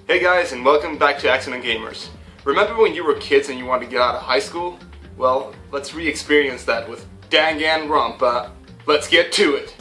Hey guys, and welcome back to Accident Gamers. Remember when you were kids and you wanted to get out of high school? Well, let's re-experience that with DanganRonpa. Let's get to it!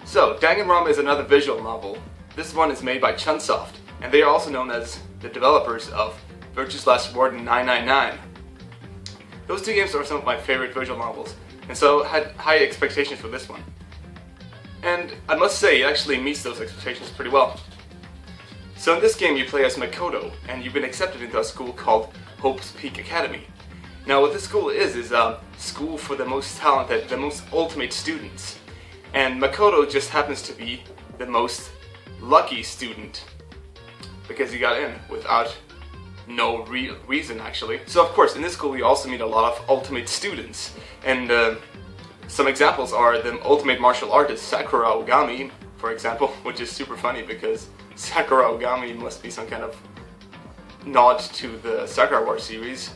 So, DanganRonpa is another visual novel. This one is made by Chunsoft, and they are also known as the developers of Virtue's Last Reward and 999. Those two games are some of my favorite visual novels, and so I had high expectations for this one. And I must say, it actually meets those expectations pretty well. So in this game you play as Makoto, and you've been accepted into a school called Hope's Peak Academy. Now what this school is a school for the most talented, the most ultimate students. And Makoto just happens to be the most lucky student because he got in without no real reason actually. So of course in this school we also meet a lot of ultimate students, and some examples are the ultimate martial artist Sakura Ogami, for example, which is super funny because Sakura Ogami must be some kind of nod to the Sakura War series.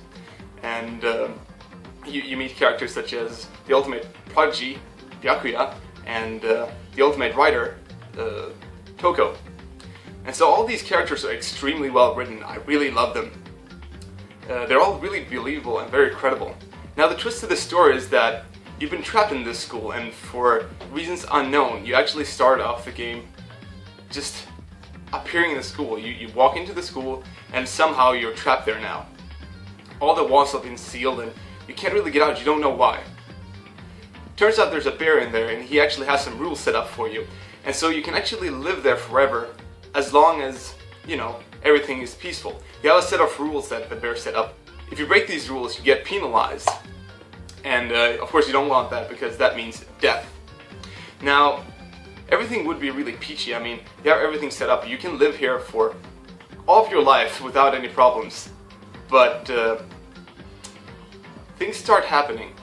And you meet characters such as the ultimate prodigy Byakuya and the ultimate writer, Toko. And so all these characters are extremely well written. I really love them. They're all really believable and very credible. Now the twist to the story is that you've been trapped in this school, and for reasons unknown, you actually start off the game just appearing in the school. You walk into the school and somehow you're trapped there now. All the walls have been sealed and you can't really get out, you don't know why. Turns out there's a bear in there and he actually has some rules set up for you. And so you can actually live there forever as long as, you know, everything is peaceful. You have a set of rules that the bear set up. If you break these rules, you get penalized. And of course you don't want that because that means death. Now, everything would be really peachy. I mean, you have everything set up. You can live here for all of your life without any problems. But things start happening.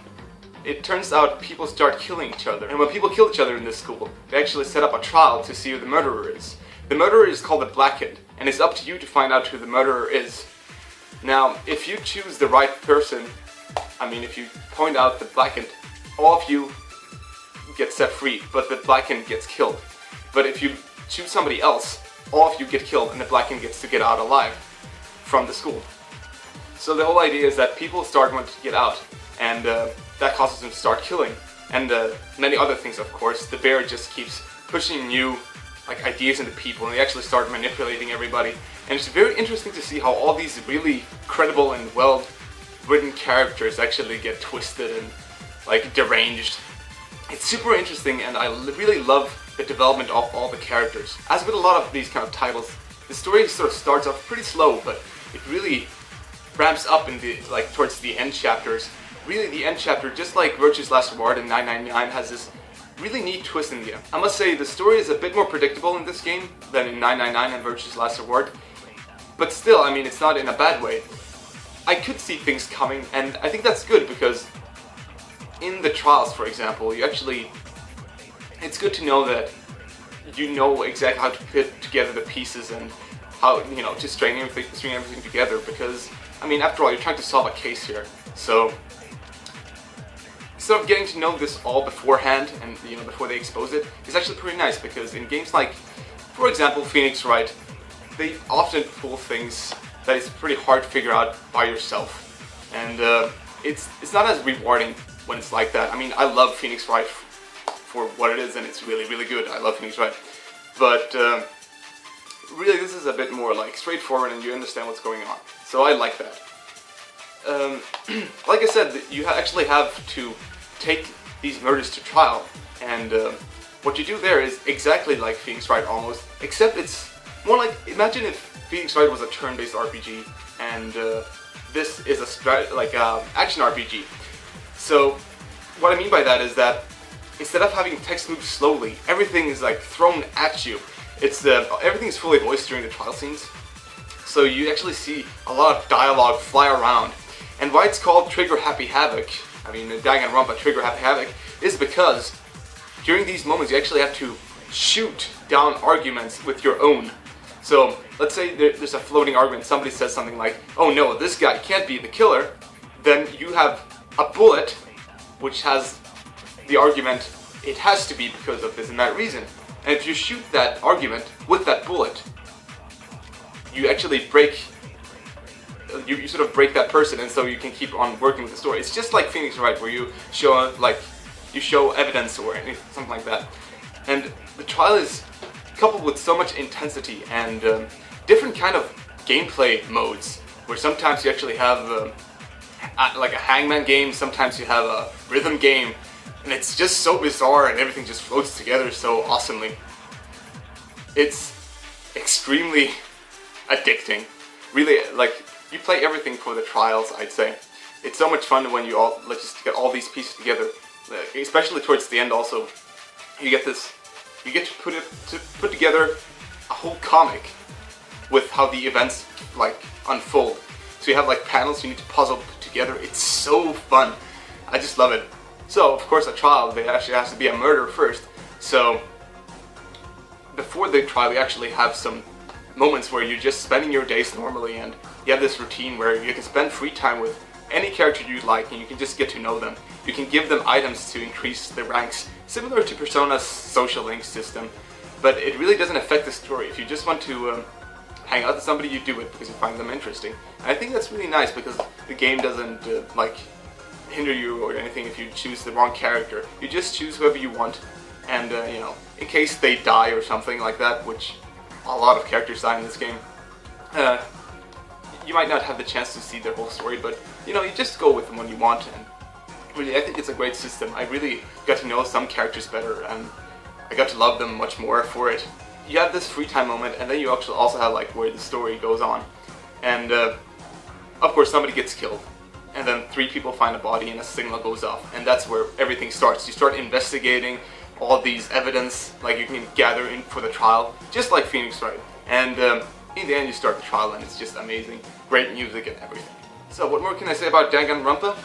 It turns out people start killing each other. And when people kill each other in this school, they actually set up a trial to see who the murderer is. The murderer is called the Blackhead, and it's up to you to find out who the murderer is. Now, if you choose the right person, I mean if you point out the Blackhead, all of you get set free, but the Blackhead gets killed. But if you choose somebody else, all of you get killed and the Blackhead gets to get out alive from the school. So the whole idea is that people start wanting to get out, and that causes them to start killing. And many other things, of course. The bear just keeps pushing new ideas into people, and they actually start manipulating everybody. And it's very interesting to see how all these really credible and well-written characters actually get twisted and deranged. It's super interesting, and I really love the development of all the characters. As with a lot of these kind of titles, the story sort of starts off pretty slow, but it really ramps up in the towards the end chapters. Really, the end chapter, just like Virtue's Last Reward and 999, has this really neat twist in the end. I must say, the story is a bit more predictable in this game than in 999 and Virtue's Last Reward. But still, I mean, it's not in a bad way. I could see things coming, and I think that's good because in the trials, for example, it's good to know that you know exactly how to put together the pieces and how, to string everything together, because, I mean, after all, you're trying to solve a case here. So instead of getting to know this all beforehand and before they expose it, it's actually pretty nice, because in games like, for example, Phoenix Wright, they often pull things that is pretty hard to figure out by yourself, and it's not as rewarding when it's like that. I mean, I love Phoenix Wright for what it is, and it's really, really good. I love Phoenix Wright, but really this is a bit more straightforward, and you understand what's going on. So I like that. Like I said, you actually have to take these murders to trial, and what you do there is exactly like Phoenix Wright almost, except it's more like, imagine if Phoenix Wright was a turn-based RPG, and this is a action RPG. So what I mean by that is that instead of having text move slowly, everything is thrown at you. Everything's fully voiced during the trial scenes, so you actually see a lot of dialogue fly around. And why it's called Trigger Happy Havoc, I mean DanganRonpa, Trigger Happy Havoc, is because during these moments you actually have to shoot down arguments with your own. So let's say there's a floating argument, somebody says something like, oh no, this guy can't be the killer, then you have a bullet which has the argument, it has to be because of this and that reason. And if you shoot that argument with that bullet, you actually break, you sort of break that person, and so you can keep on working with the story. It's just like Phoenix Wright, where you show evidence or anything, something like that. And the trial is coupled with so much intensity and different kind of gameplay modes, where sometimes you actually have like a hangman game, sometimes you have a rhythm game, and it's just so bizarre and everything just floats together so awesomely. It's extremely addicting. Really, like, you play everything for the trials, I'd say. It's so much fun when you all just get all these pieces together, especially towards the end. Also, you get to put together a whole comic with how the events like unfold. So you have like panels you need to puzzle together. It's so fun. I just love it. So of course, a trial, there actually has to be a murder first. So before the trial, you actually have some moments where you're just spending your days normally, and you have this routine where you can spend free time with any character you like, and you can just get to know them. You can give them items to increase their ranks, similar to Persona's social link system, but it really doesn't affect the story. If you just want to hang out with somebody, you do it because you find them interesting. And I think that's really nice, because the game doesn't like hinder you or anything if you choose the wrong character. You just choose whoever you want, and you know, in case they die or something like that, which a lot of characters die in this game, you might not have the chance to see their whole story, but you know, you just go with them when you want. And really, I think it's a great system. I really got to know some characters better, and I got to love them much more for it. You have this free time moment, and then you actually also have like where the story goes on, and of course somebody gets killed, and then 3 people find a body and a signal goes off, and that's where everything starts. You start investigating all these evidence like you can gather in for the trial, just like Phoenix Wright. And in the end you start the trial, and it's just amazing. Great music and everything. So what more can I say about DanganRonpa?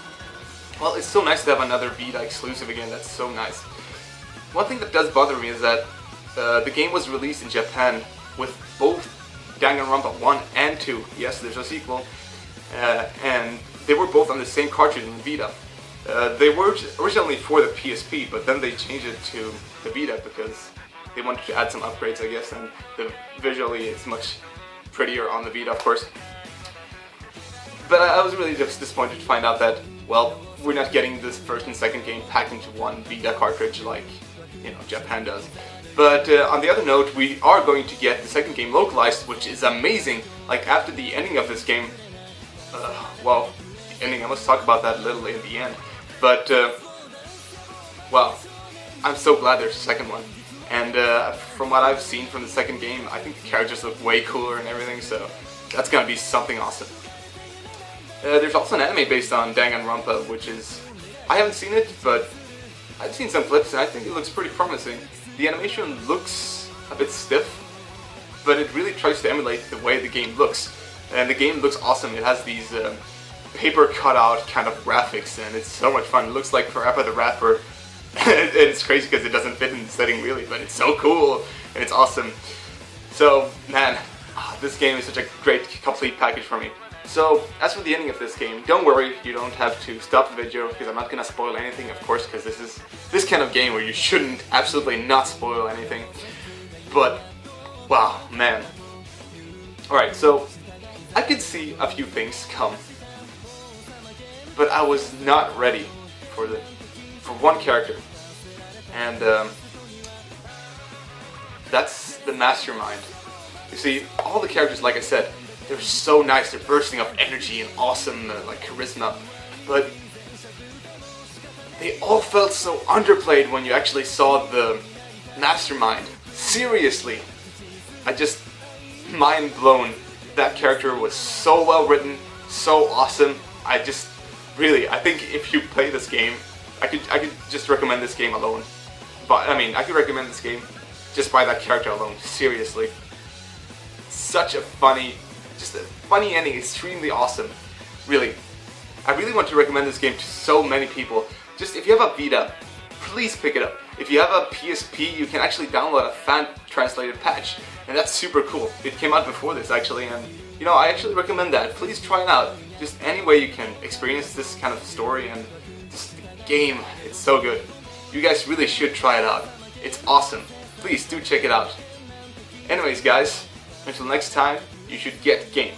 Well, it's so nice to have another Vita exclusive again. That's so nice. One thing that does bother me is that the game was released in Japan with both DanganRonpa 1 and 2. Yes, there's a sequel. And they were both on the same cartridge in the Vita. They were originally for the PSP, but then they changed it to the Vita because they wanted to add some upgrades, I guess, and visually it's much prettier on the Vita, of course. But I was really just disappointed to find out that, well, we're not getting this first and second game packed into one Vita cartridge like, you know, Japan does. But on the other note, we are going to get the second game localized, which is amazing. Like, after the ending of this game, well, the ending, I must talk about that a little in the end. But, well, I'm so glad there's a second one. And from what I've seen from the second game, I think the characters look way cooler and everything, so that's gonna be something awesome. There's also an anime based on DanganRonpa, which is, I haven't seen it, but I've seen some clips and I think it looks pretty promising. The animation looks a bit stiff, but it really tries to emulate the way the game looks. And the game looks awesome. It has these paper cutout kind of graphics, and it's so much fun. It looks like Parappa the Rapper. It's crazy because it doesn't fit in the setting really, but it's so cool and it's awesome. So, man, this game is such a great complete package for me. So, as for the ending of this game, don't worry, you don't have to stop the video because I'm not gonna spoil anything, of course, because this is this kind of game where you shouldn't absolutely not spoil anything. But, wow, man. Alright, so I could see a few things come, but I was not ready for one character, and that's the mastermind. You see, all the characters, like I said, they're so nice, they're bursting of energy and awesome like charisma, but they all felt so underplayed when you actually saw the mastermind. Seriously, I just mind blown. That character was so well written, so awesome. I think if you play this game, I could just recommend this game alone. But I mean, I could recommend this game just by that character alone. Seriously, such a funny, just a funny ending, extremely awesome. Really, I really want to recommend this game to so many people. Just if you have a Vita, please pick it up. If you have a PSP, you can actually download a fan-translated patch, and that's super cool. It came out before this actually, and you know, I actually recommend that. Please try it out. Just any way you can experience this kind of story and this game. It's so good. You guys really should try it out. It's awesome. Please do check it out. Anyways guys, until next time, you should get gaming.